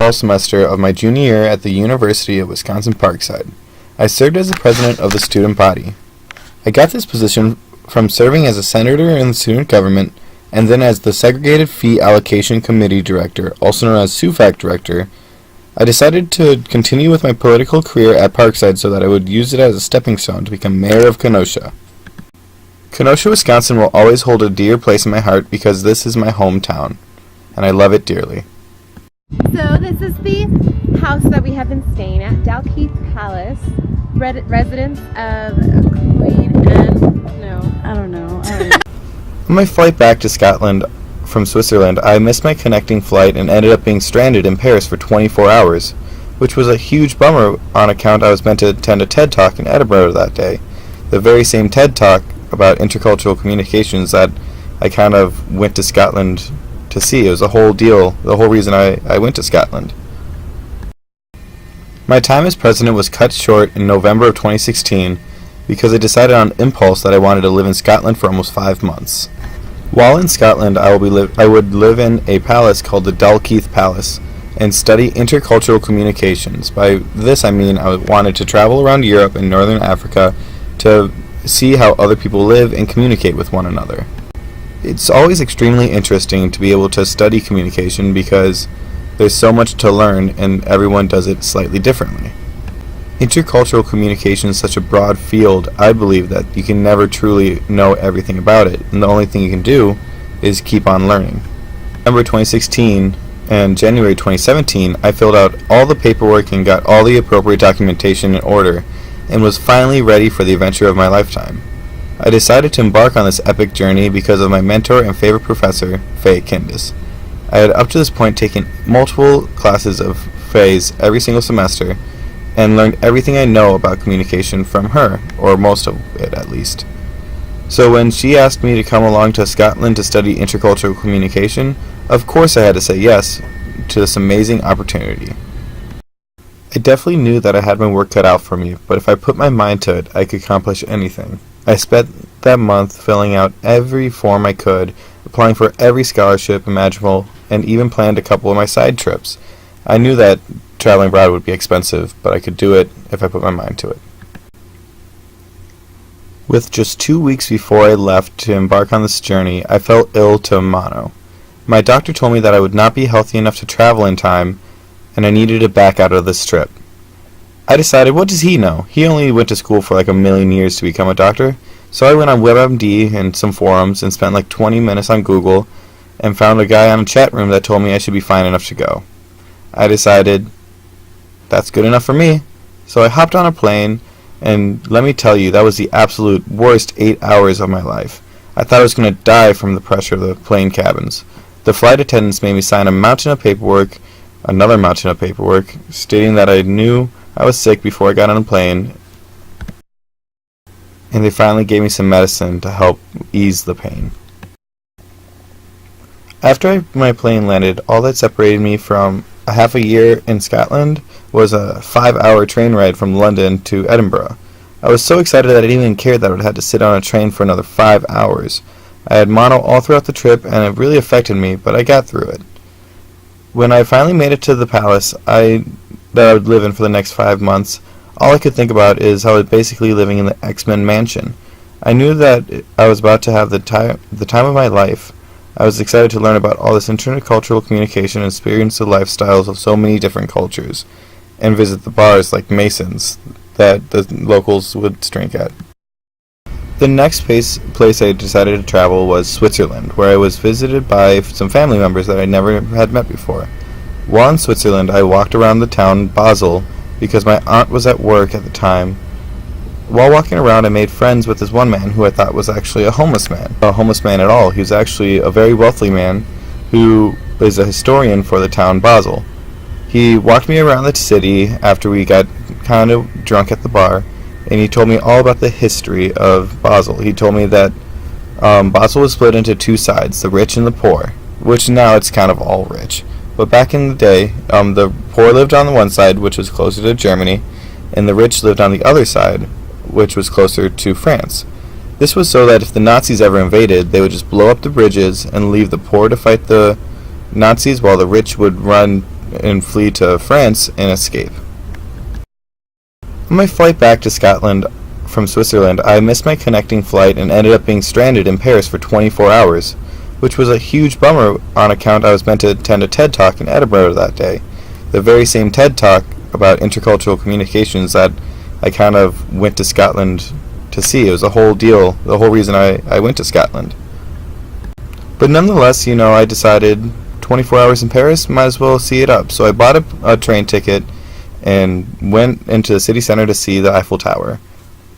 fall semester of my junior year at the University of Wisconsin-Parkside. I served as the president of the student body. I got this position from serving as a senator in the student government and then as the Segregated Fee Allocation Committee Director, also known as SUFAC Director. I decided to continue with my political career at Parkside so that I would use it as a stepping stone to become mayor of Kenosha. Kenosha, Wisconsin will always hold a dear place in my heart because this is my hometown, and I love it dearly. So this is the house that we have been staying at, Dalkeith Palace, residence of Queen Anne, I don't know. On my flight back to Scotland from Switzerland, I missed my connecting flight and ended up being stranded in Paris for 24 hours, which was a huge bummer on account I was meant to attend a TED Talk in Edinburgh that day. The very same TED Talk about intercultural communications that I kind of went to Scotland to see. It was a whole deal, the whole reason I went to Scotland. My time as president was cut short in November of 2016 because I decided on impulse that I wanted to live in Scotland for almost 5 months. While in Scotland, I would live in a palace called the Dalkeith Palace and study intercultural communications. By this I mean I wanted to travel around Europe and Northern Africa to see how other people live and communicate with one another. It's always extremely interesting to be able to study communication because there's so much to learn and everyone does it slightly differently. Intercultural communication is such a broad field, I believe that you can never truly know everything about it, and the only thing you can do is keep on learning. November 2016 and January 2017, I filled out all the paperwork and got all the appropriate documentation in order, and was finally ready for the adventure of my lifetime. I decided to embark on this epic journey because of my mentor and favorite professor, Faye Kindis. I had up to this point taken multiple classes of Faye's every single semester, and learned everything I know about communication from her, or most of it at least. So when she asked me to come along to Scotland to study intercultural communication, of course I had to say yes to this amazing opportunity. I definitely knew that I had my work cut out for me, but if I put my mind to it, I could accomplish anything. I spent that month filling out every form I could, applying for every scholarship imaginable, and even planned a couple of my side trips. I knew that traveling abroad would be expensive, but I could do it if I put my mind to it. With just 2 weeks before I left to embark on this journey, I fell ill to mono. My doctor told me that I would not be healthy enough to travel in time, and I needed to back out of this trip. I decided, what does he know? He only went to school for like a million years to become a doctor. So I went on WebMD and some forums and spent like 20 minutes on Google and found a guy on a chat room that told me I should be fine enough to go. I decided, that's good enough for me. So I hopped on a plane, and let me tell you, that was the absolute worst 8 hours of my life. I thought I was going to die from the pressure of the plane cabins. The flight attendants made me sign another mountain of paperwork, stating that I knew I was sick before I got on the plane, and they finally gave me some medicine to help ease the pain. After my plane landed, all that separated me from a half a year in Scotland was a 5-hour train ride from London to Edinburgh. I was so excited that I didn't even care that I would have to sit on a train for another 5 hours. I had mono all throughout the trip, and it really affected me, but I got through it. When I finally made it to the palace that I would live in for the next 5 months, all I could think about is how I was basically living in the X-Men mansion. I knew that I was about to have the time of my life. I was excited to learn about all this intercultural communication and experience the lifestyles of so many different cultures, and visit the bars like Mason's that the locals would drink at. The next place I decided to travel was Switzerland, where I was visited by some family members that I never had met before. While in Switzerland, I walked around the town Basel because my aunt was at work at the time. While walking around, I made friends with this one man who I thought was actually a homeless man. Not a homeless man at all. He was actually a very wealthy man who is a historian for the town Basel. He walked me around the city after we got kind of drunk at the bar, and he told me all about the history of Basel. He told me that Basel was split into two sides, the rich and the poor, which now it's kind of all rich. But back in the day, the poor lived on the one side, which was closer to Germany, and the rich lived on the other side, which was closer to France. This was so that if the Nazis ever invaded, they would just blow up the bridges and leave the poor to fight the Nazis while the rich would run and flee to France and escape. On my flight back to Scotland from Switzerland, I missed my connecting flight and ended up being stranded in Paris for 24 hours, which was a huge bummer on account I was meant to attend a TED Talk in Edinburgh that day. The very same TED Talk about intercultural communications that I kind of went to Scotland to see. It was a whole deal, the whole reason I went to Scotland. But nonetheless, I decided 24 hours in Paris, might as well see it up. So I bought a train ticket and went into the city center to see the Eiffel Tower.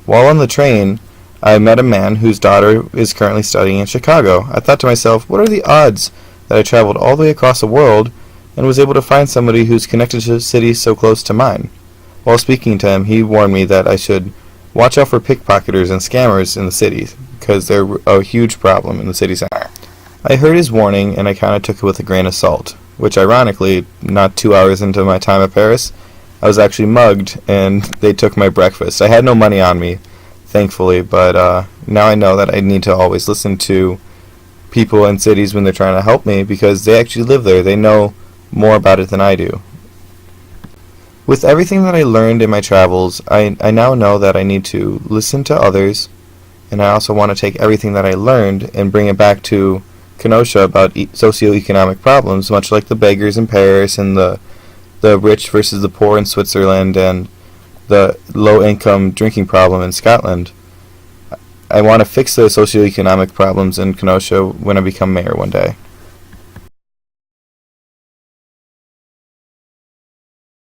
While on the train, I met a man whose daughter is currently studying in Chicago. I thought to myself, what are the odds that I traveled all the way across the world and was able to find somebody who's connected to a city so close to mine? While speaking to him, he warned me that I should watch out for pickpocketers and scammers in the city, because they're a huge problem in the city center. I heard his warning, and I kind of took it with a grain of salt, which ironically, not 2 hours into my time at Paris, I was actually mugged, and they took my breakfast. I had no money on me, thankfully, but now I know that I need to always listen to people in cities when they're trying to help me, because they actually live there. They know more about it than I do. With everything that I learned in my travels, I now know that I need to listen to others, and I also want to take everything that I learned and bring it back to Kenosha about socioeconomic problems, much like the beggars in Paris and the rich versus the poor in Switzerland and the low-income drinking problem in Scotland. I want to fix the socioeconomic problems in Kenosha when I become mayor one day.